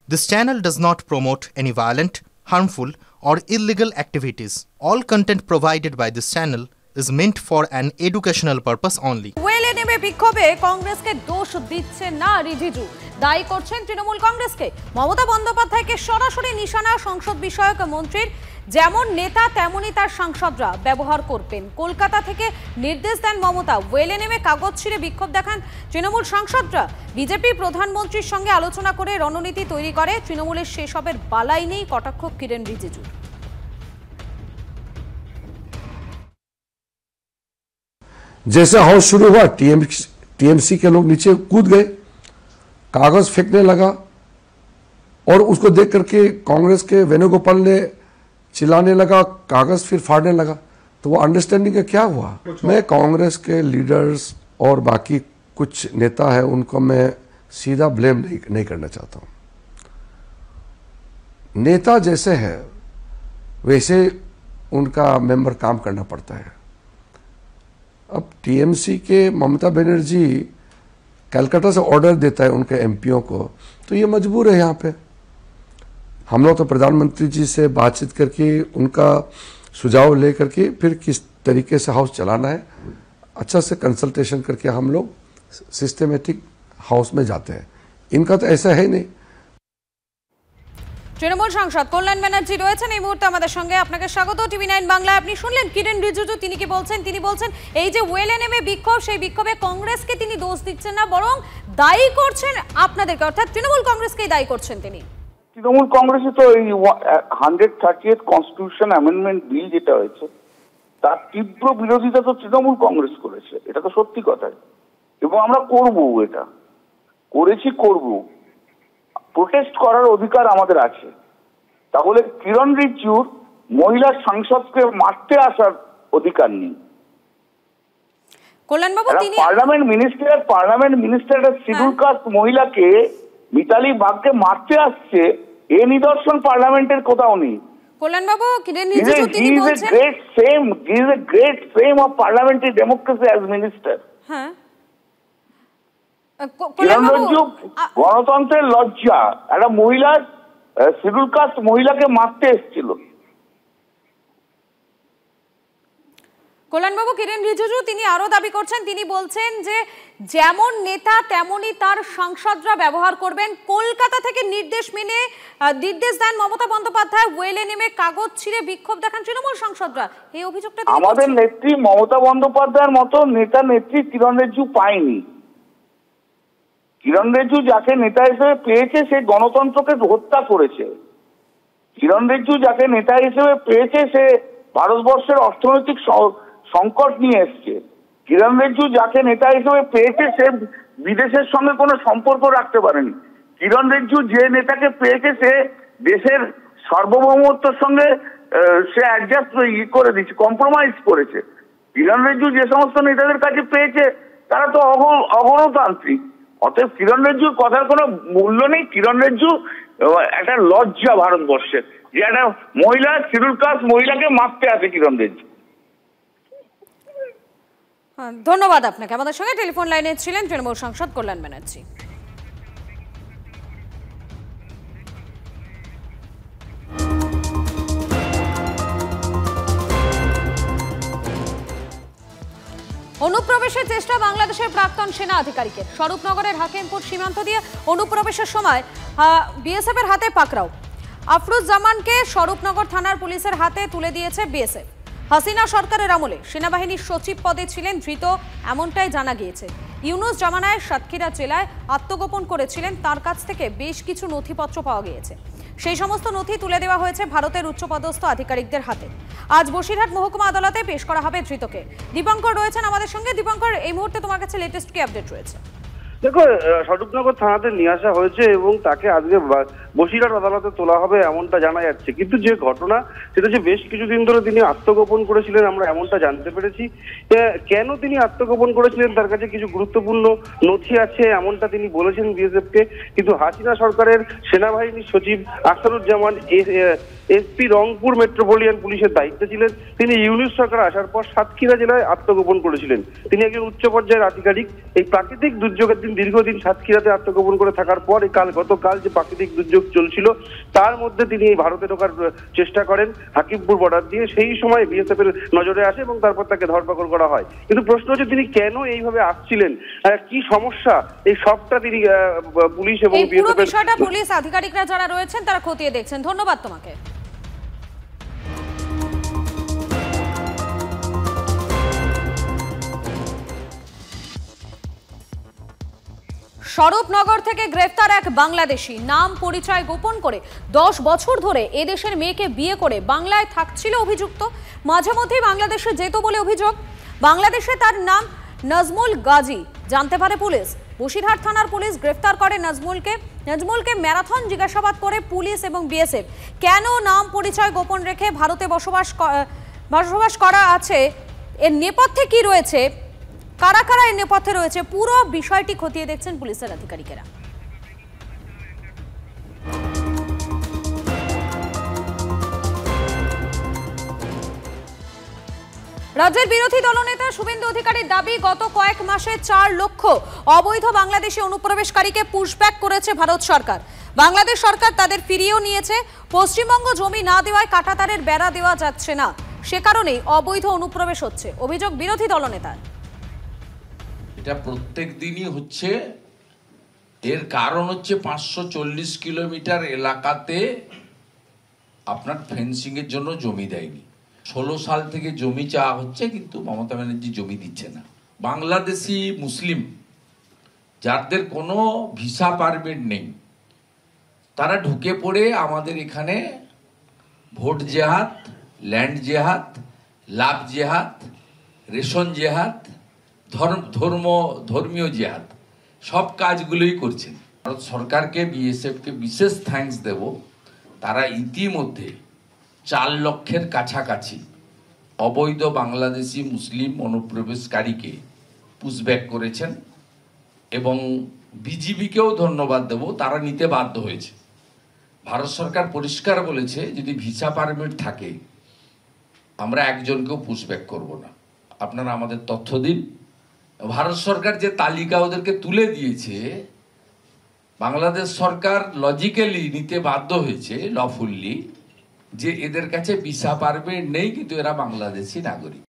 This channel does not promote any violent, harmful, or illegal activities. All content provided by this channel is meant for an educational purpose only. ওয়েলে নেমে বিক্ষোভে কংগ্রেসকে দোষ দিচ্ছে না রিজিজু, দায়ী করছেন তৃণমূল কংগ্রেসকে। মমতা বন্দ্যোপাধ্যায়কে সরাসরি নিশানা সংসদ বিষয়ক মন্ত্রীর। যেমন নেতা তেমনই তার সাংসদরা ব্যবহার করবেন। কলকাতা থেকে নির্দেশ দেন মমতা। ওয়েলে নেমে কাগজ ছিঁড়ে বিক্ষোভ দেখান তৃণমূল সাংসদরা। বিজেপি প্রধানমন্ত্রীর সঙ্গে আলোচনা করে রণনীতি তৈরি করে। তৃণমূলের সেসবের বালাই নেই কটাক্ষ কিরেন রিজিজু। जैसे हाउस शुरू हुआ टीएमसी के लोग नीचे कूद गए, कागज फेंकने लगा और उसको देख करके कांग्रेस के वेणुगोपाल ने चिल्लाने लगा, कागज फिर फाड़ने लगा। तो वो अंडरस्टैंडिंग का क्या हुआ? मैं कांग्रेस के लीडर्स और बाकी कुछ नेता है उनको मैं सीधा ब्लेम नहीं करना चाहता हूं। नेता जैसे है वैसे उनका मेंबर काम करना पड़ता है। अब टीएमसी के ममता बनर्जी कलकत्ता से ऑर्डर देता है उनके एमपीओ को, तो ये मजबूर है यहाँ पे। हम लोग तो प्रधानमंत्री जी से बातचीत करके उनका सुझाव ले करके फिर किस तरीके से हाउस चलाना है अच्छा से कंसल्टेशन करके हम लोग सिस्टमेटिक हाउस में जाते हैं। इनका तो ऐसा है नहीं। তৃণমূল সাংসদ কল্যাণ ব্যানার্জি রয়েছেন এই মুহূর্তে আমাদের সঙ্গে। আপনাকে স্বাগত টিভি9 বাংলায়। আপনি শুনলেন কিরেন রিজিজু তিনি কি বলছেন। তিনি বলছেন এই যে ওয়েলে নেমে বিক্ষোভ, সেই বিক্ষোভে কংগ্রেসকে তিনি দোষ দিচ্ছেন না, বরং দায়ী করছেন আপনাদেরকে, অর্থাৎ তৃণমূল কংগ্রেসকেই দায়ী করছেন তিনি। তৃণমূল কংগ্রেসে তো এই 130th কনস্টিটিউশন অ্যামেন্ডমেন্ট বিল যেটা হয়েছে তার তীব্র বিরোধিতা তো তৃণমূল কংগ্রেস করেছে, এটা তো সত্যি কথা। এবং আমরা করব, এটা করব। প্রোটেস্ট করার অধিকার আমাদের আছে। তাহলে কিরণ রিজিজুর মহিলা সাংসদকে মারতে আসার অধিকার নেই। কল্যাণবাবু তিনি পার্লামেন্ট মিনিস্টার শিডিউল কাস্ট মহিলাকে মিতালি বাগকে মারতে আসছে, এ নিদর্শন পার্লামেন্টের কোথাও নেই। কল্যাণবাবু কিরেন রিজিজু তিনি বলছেন he is a great fame of parliamentary democracy as minister. হ্যাঁ, গণতন্ত্রের লজ্জা, একটা মহিলার শিডিউল কাস্ট মহিলাকে মারতে এসেছিল। কল্যাণবাবু কিরেন রিজিজু তিনি আরো দাবি করছেন, তিনি বলছেন যে যেমন নেতা তেমনই তার সাংসদরা ব্যবহার করবেন। কলকাতা থেকে নির্দেশ দেন মমতা বন্দ্যোপাধ্যায়। ওয়েলে নেমে কাগজ ছিঁড়ে বিক্ষোভ দেখান তৃণমূল সাংসদরা। এই অভিযোগটা আমাদের নেত্রী মমতা বন্দ্যোপাধ্যায়ের মতো নেতা নেত্রী কিরণ রিজিজু পায়নি। কিরণ রিজিজু যাকে নেতা হিসেবে পেয়েছে সে গণতন্ত্রকে হত্যা করেছে। কিরণ রিজিজু যাকে নেতা হিসেবে পেয়েছে সে ভারতবর্ষের অর্থনৈতিক সংকট নিয়ে এসছে। কিরণ রিজিজু যাকে নেতা হিসেবে পেয়েছে সে বিদেশের সঙ্গে কোনো সম্পর্ক রাখতে পারেনি। কিরণ রিজিজু যে নেতাকে পেয়েছে সে দেশের সার্বভৌমত্বের সঙ্গে সে অ্যাডজাস্ট করে দিচ্ছে, কম্প্রোমাইজ করেছে। কিরণ রিজিজু যে সমস্ত নেতাদের কাছে পেয়েছে তারা তো অগণতান্ত্রিক। অতএব কিরণ রিজিজুর কথার কোনো মূল্য নেই। কিরণ রিজিজু একটা লজ্জা ভারতবর্ষের, যে একটা মহিলা শিডিউল কাস্ট মহিলাকে মারতে আসে কিরণ রিজিজু। ধন্যবাদ আপনাকে। আমাদের সঙ্গে টেলিফোন লাইনে ছিলেন তৃণমূল সাংসদ কল্যাণ ব্যানার্জি। অনুপ্রবেশের চেষ্টা বাংলাদেশের প্রাক্তন সেনা আধিকারিকের। স্বরূপনগরের হাকিমপুর সীমান্ত দিয়ে অনুপ্রবেশের সময় বিএসএফ এর হাতে পাকড়াও। আফরুজ জামানকে স্বরূপনগর থানার পুলিশের হাতে তুলে দিয়েছে বিএসএফ। হাসিনা সরকারের আমলে সেনাবাহিনীর সচিব পদে ছিলেন ধৃত, এমনটাই জানা গিয়েছে। ইউনুস জামানায় সাতক্ষীরা জেলায় আত্মগোপন করেছিলেন, তার কাছ থেকে বেশ কিছু নথিপত্র পাওয়া গিয়েছে। সেই সমস্ত নথি তুলে দেওয়া হয়েছে ভারতের উচ্চপদস্থ আধিকারিকদের হাতে। আজ বসিরহাট মহকুমা আদালতে পেশ করা হবে ধৃতকে। দীপঙ্কর রয়েছেন আমাদের সঙ্গে। দীপঙ্কর, এই মুহূর্তে তোমার কাছে লেটেস্ট কি আপডেট রয়েছে? দেখো, স্বরূপনগর থানাতে নিয়ে আসা হয়েছে এবং তাকে আজকে বসিরহাট আদালতে তোলা হবে এমনটা জানা যাচ্ছে। কিন্তু যে ঘটনা সেটা যে বেশ কিছুদিন ধরে তিনি আত্মগোপন করেছিলেন আমরা এমনটা জানতে পেরেছি। কেন তিনি আত্মগোপন করেছিলেন তার কাছে কিছু গুরুত্বপূর্ণ নথি আছে এমনটা তিনি বলেছেন বিএসএফকে। কিন্তু হাসিনা সরকারের সেনাবাহিনীর সচিব আখতারুজ্জামান এসপি রংপুর মেট্রোপলিটন পুলিশের দায়িত্বে ছিলেন। তিনি ইউনুস সরকার আসার পর সাতক্ষীরা জেলায় আত্মগোপন করেছিলেন। তিনি একজন উচ্চ পর্যায়ের আধিকারিক। এই প্রাকৃতিক দুর্যোগের দীর্ঘদিন সাতক্ষীরাতে আত্মগোপন করে থাকার পর গতকাল যে প্রাকৃতিক দুর্যোগ চলছিল তার মধ্যে তিনি এই ভারতে ঢোকার চেষ্টা করেন হাকিমপুর বর্ডার দিয়ে। সেই সময় বিএসএফ এর নজরে আসে এবং তারপর তাকে ধরপাকড় করা হয়। কিন্তু প্রশ্ন হচ্ছে তিনি কেন এইভাবে আসছিলেন, কি সমস্যা, এই সবটা তিনি পুলিশ এবং পুরো বিষয়টা পুলিশ আধিকারিকরা যারা রয়েছেন তারা খতিয়ে দেখছেন। ধন্যবাদ তোমাকে। স্বরূপনগর থেকে গ্রেফতার এক বাংলাদেশি, নাম পরিচয় গোপন করে 10 বছর ধরে এদেশের মেয়েকে বিয়ে করে বাংলায় থাকছিল অভিযুক্ত। মাঝে মধ্যেই বাংলাদেশে যেত বলে অভিযোগ। বাংলাদেশে তার নাম নাজমুল গাজী জানতে পারে পুলিশ। বসিরহাট থানার পুলিশ গ্রেফতার করে নাজমুলকে ম্যারাথন জিজ্ঞাসাবাদ করে পুলিশ এবং বিএসএফ। কেন নাম পরিচয় গোপন রেখে ভারতে বসবাস করা আছে, এর নেপথ্যে কি রয়েছে, কারা কারা এর নেপথ্যে রয়েছে, পুরো বিষয়টি খতিয়ে দেখছেন পুলিশের আধিকারিকেরা। রাজ্যের বিরোধী দলনেতা শুভেন্দু অধিকারীর দাবি, গত কয়েক মাসে 4 লক্ষ অবৈধ বাংলাদেশি অনুপ্রবেশকারীকে পুশব্যাক করেছে ভারত সরকার। বাংলাদেশ সরকার তাদের ফিরিয়েও নিয়েছে। পশ্চিমবঙ্গ জমি না দেওয়ায় কাঁটাতারের বেড়া দেওয়া যাচ্ছে না, সে কারণেই অবৈধ অনুপ্রবেশ হচ্ছে, অভিযোগ বিরোধী দলনেতার। এটা প্রত্যেক দিনই হচ্ছে। এর কারণ হচ্ছে 540 কিলোমিটার এলাকাতে আপনার ফেন্সিং এর জন্য জমি দেয়নি। 16 সাল থেকে জমি চাওয়া হচ্ছে, কিন্তু মমতা ব্যানার্জি জমি দিচ্ছে না। বাংলাদেশি মুসলিম যাদের কোনো ভিসা পারমিট নেই তারা ঢুকে পড়ে আমাদের এখানে ভোট জেহাদ, ল্যান্ড জেহাদ, লাভ জেহাদ, রেশন জেহাদ, ধর্মীয় জেহাদ সব কাজগুলোই করছেন। ভারত সরকারকে, বিএসএফকে বিশেষ থ্যাঙ্কস দেব। তারা ইতিমধ্যে 4 লক্ষের কাছাকাছি অবৈধ বাংলাদেশি মুসলিম অনুপ্রবেশকারীকে পুশব্যাক করেছেন এবং বিজিবিকেও ধন্যবাদ দেব, তারা নিতে বাধ্য হয়েছে। ভারত সরকার পরিষ্কার বলেছে যদি ভিসা পারমিট থাকে আমরা একজনকেও পুশব্যাক করব না। আপনারা আমাদের তথ্য দিন। ভারত সরকার যে তালিকা ওদেরকে তুলে দিয়েছে, বাংলাদেশ সরকার লজিক্যালি নিতে বাধ্য হয়েছে, লফুল্লি, যে এদের কাছে ভিসা পারমিট নেই কিন্তু এরা বাংলাদেশি নাগরিক।